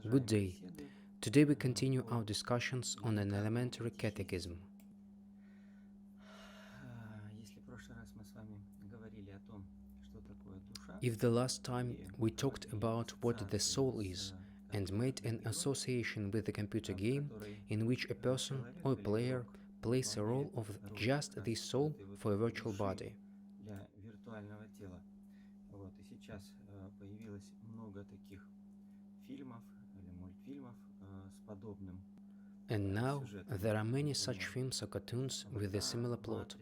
Good day. Today we continue our discussions on an elementary catechism. If the last time we talked about what the soul is and made an association with the computer game in which a person or a player plays a role of just this soul for a virtual body. And now there are many such films or cartoons with a similar plot.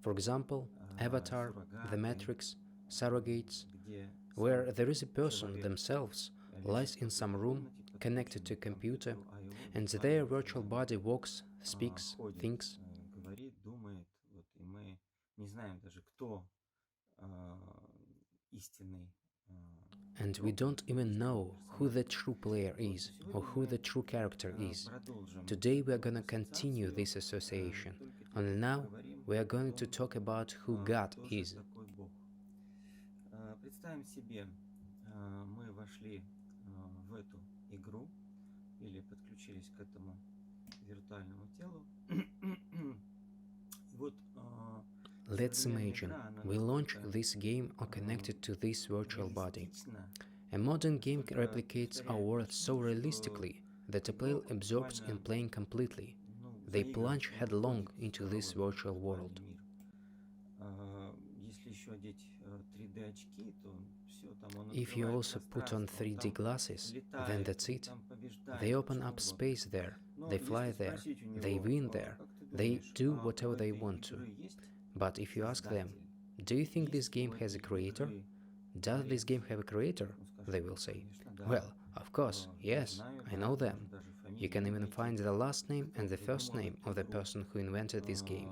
For example, Avatar, The Matrix, Surrogates, where there is a person themselves lies in some room connected to a computer, and their virtual body walks, speaks, thinks. And we don't even know who the true player is or who the true character is. Today we are gonna continue this association, and now we are going to talk about who God is. Let's imagine we launch this game or connected to this virtual body. A modern game replicates our world so realistically that a player absorbs in playing completely. They plunge headlong into this virtual world. If you also put on 3D glasses, then that's it. They open up space there, they fly there, they win there, they do whatever they want to. But if you ask them, do you think this game has a creator? Does this game have a creator? They will say, well, of course, yes, I know them. You can even find the last name and the first name of the person who invented this game.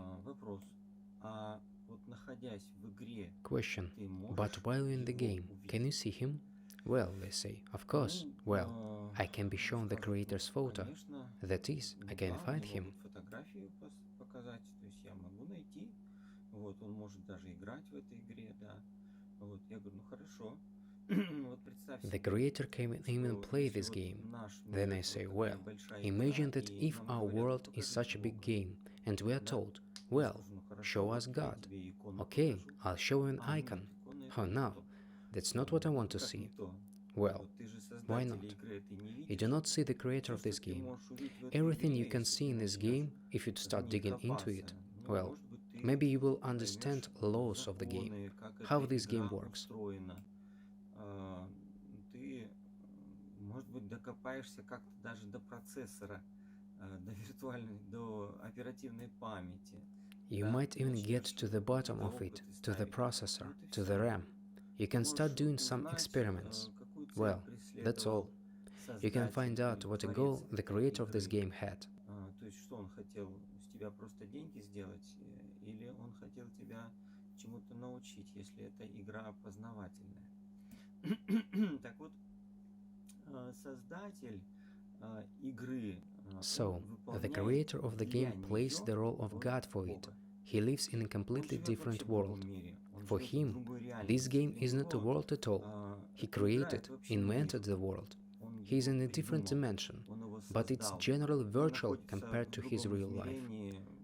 Question, but while in the game, can you see him? Well, they say, of course. Well, I can be shown the creator's photo. That is, I can find him. The creator can even play this game. Then I say, well, imagine that if our world is such a big game and we are told, well, show us God. Okay, I'll show you an icon. Oh no, that's not what I want to see. Well, why not? You do not see the creator of this game. Everything you can see in this game, if you start digging into it, well, maybe you will understand laws of the game, how this game works. You might even get to the bottom of it, to the processor, to the RAM. You can start doing some experiments. Well, that's all. You can find out what a goal the creator of this game had. So, the creator of the game plays the role of God for it. He lives in a completely different world. For him, this game is not a world at all. He created, invented the world. He is in a different dimension, but it's generally virtual compared to his real life.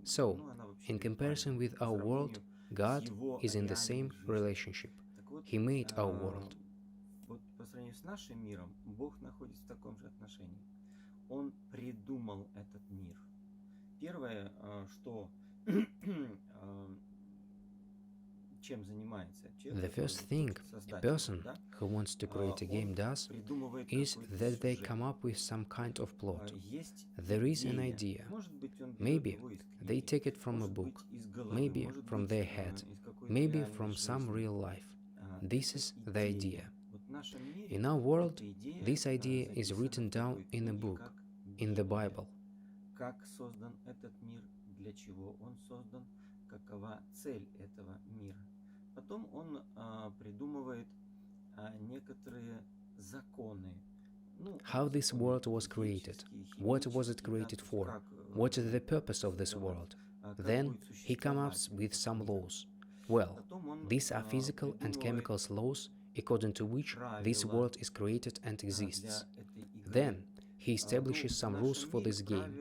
So, in comparison with our world, God is in the same relationship. He made our world. The first thing a person who wants to create a game does is that they come up with some kind of plot. There is an idea. Maybe they take it from a book, maybe from their head, maybe from some real life. This is the idea. In our world, this idea is written down in a book, in the Bible. How this world was created, what was it created for, what is the purpose of this world. Then he comes up with some laws. Well, these are physical and chemical laws according to which this world is created and exists. Then he establishes some rules for this game.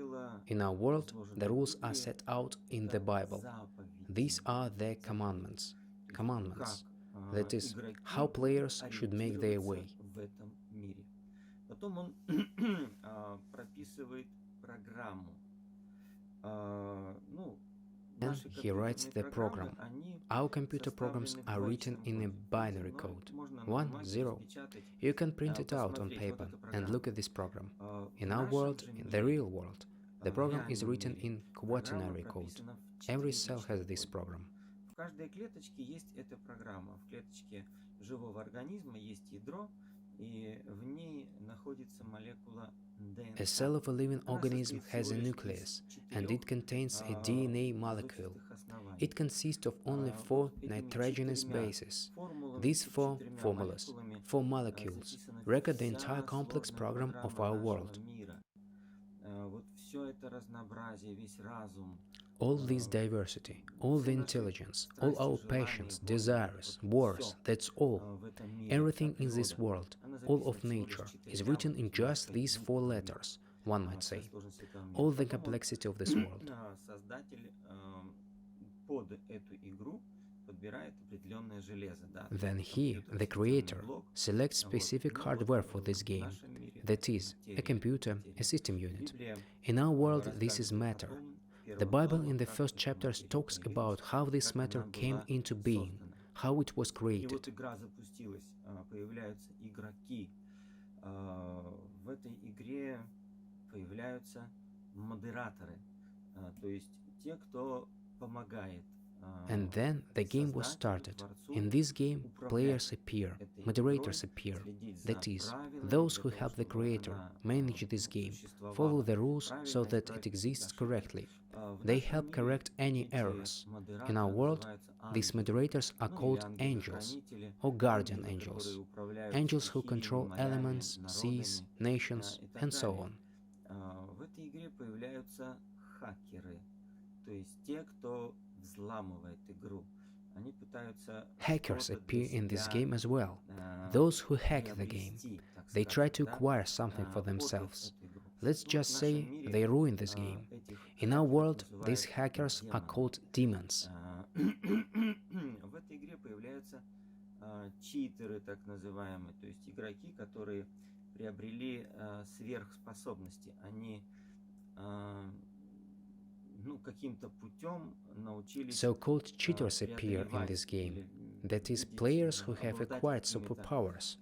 In our world, the rules are set out in the Bible. These are the commandments. That is, how players should make their way. Потом он прописывает программу. Then he writes the program. Our computer programs are written in a binary code, 1, 0. You can print it out on paper and look at this program. In our world, in the real world, the program is written in quaternary code. Every cell has this program. В каждой клеточке есть эта программа. В клеточке живого организма есть ядро, и в ней находится молекула ДНК. A cell of a living organism has a nucleus, and it contains a DNA molecule. It consists of only 4 nitrogenous bases. These 4 formulas, 4 molecules, record the entire complex program of our world. Вот все это разнообразие, весь разум. All this diversity, all the intelligence, all our passions, desires, wars, that's all. Everything in this world, all of nature, is written in just these 4 letters, one might say. All the complexity of this world. Создатель под эту игру подбирает определенное железо, да. Then he, the creator, selects specific hardware for this game. That is, a computer, a system unit. In our world, this is matter. The Bible in the first chapters talks about how this matter came into being, how it was И created. вот игра запустилась, появляются игроки. В этой игре появляются модераторы, то есть те, кто помогает. And then the game was started. In this game, players appear, moderators appear. That is, those who help the creator manage this game, follow the rules so that it exists correctly. They help correct any errors. In our world, these moderators are called angels or guardian angels, angels who control elements, seas, nations, and so on. В этой игре появляются хакеры, то есть те, кто взламывает игру. Они пытаются Hackers appear in this game as well. Those who hack the game. They try to acquire something for themselves. Let's just say they ruin this game. In our world, these hackers are called demons. В этой игре появляются читеры, так называемые, то есть игроки, которые приобрели сверхспособности. Они каким-то путем научились. So-called cheaters appear in this game. That is, players who have acquired superpowers.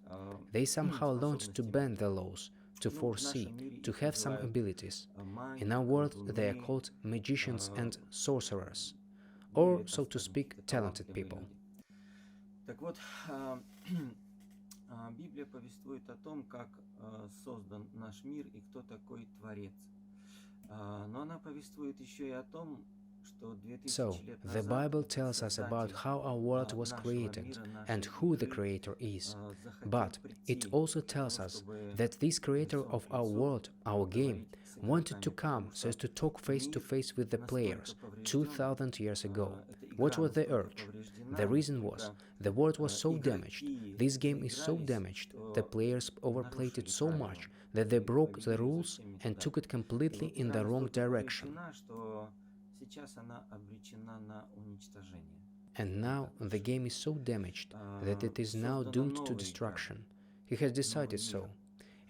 They somehow learned to bend the laws, to foresee, to have some abilities. In our world, they are called magicians and sorcerers, or, so to speak, talented people. Так вот, Библия повествует о том, как создан наш мир и кто такой Творец. Но она повествует еще и о том, что 2000 So, лет the назад Bible tells us about how our world was created and who the Creator is. But it also tells us that this Creator of our world, our game, wanted to come so as to talk face to face with the players 2000 years ago. What was the urge? The reason was, the world was so damaged, this game is so damaged, the players overplayed it so much that they broke the rules and took it completely in the wrong direction. And now the game is so damaged that it is now doomed to destruction. He has decided so.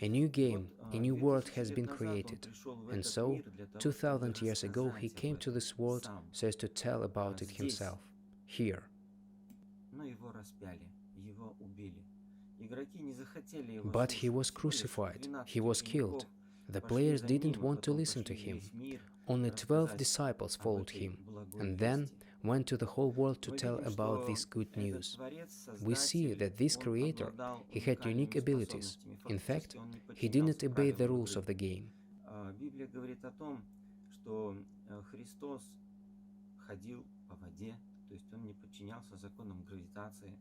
A new game, a new world has been created. And so, 2000 years ago, he came to this world so as to tell about it himself. Here. But he was crucified, he was killed. The players didn't want to listen to him. Only 12 disciples followed him, and then went to the whole world to tell about this good news. We see that this creator, he had unique abilities. In fact, he didn't obey the rules of the game. Библия говорит о том, что Христос ходил по воде, то есть он не подчинялся законам гравитации.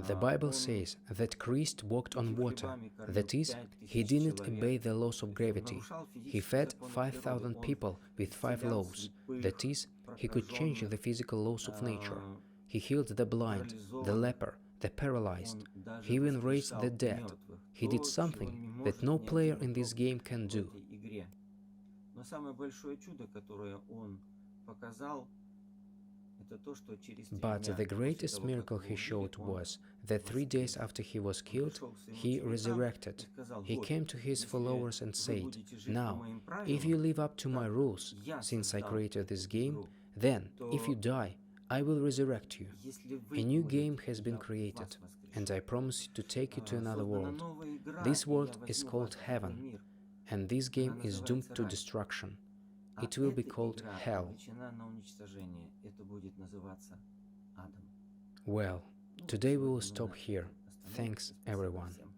The Bible says that Christ walked on water, that is, he didn't obey the laws of gravity. He fed 5,000 people with 5 laws, that is, he could change the physical laws of nature. He healed the blind, the leper, the paralyzed. Он даже He even raised воскрешал the dead. мертвых. He То, did чего something не that может no ни player один in this игрок game can в do. этой игре. Но самое большое чудо, которое он показал, это то, что через 3 But дня the после greatest того, как miracle его he showed убили, он was that 3 days воскрес. after he was Он killed, пришел к своим he ученикам и resurrected. сказал: He вот, came to his если followers and вы said, будете жить по "Now, моим if you правилам, live up to my как rules, я since I создал created this эту game, игру, then, if you то die, I will resurrect you. если A вы new game умрете, has been я created, вас and воскрешу. I promise to take you to another Создана world. новая игра, This и я world is возьму called вас в другой heaven, мир. and this Она game is doomed называется to рай. destruction. А It will be эта called игра hell. обречена на уничтожение. Это будет называться адом. Well, Ну, today we сегодня will мы stop на here. этом остановимся. Thanks, Спасибо everyone. всем.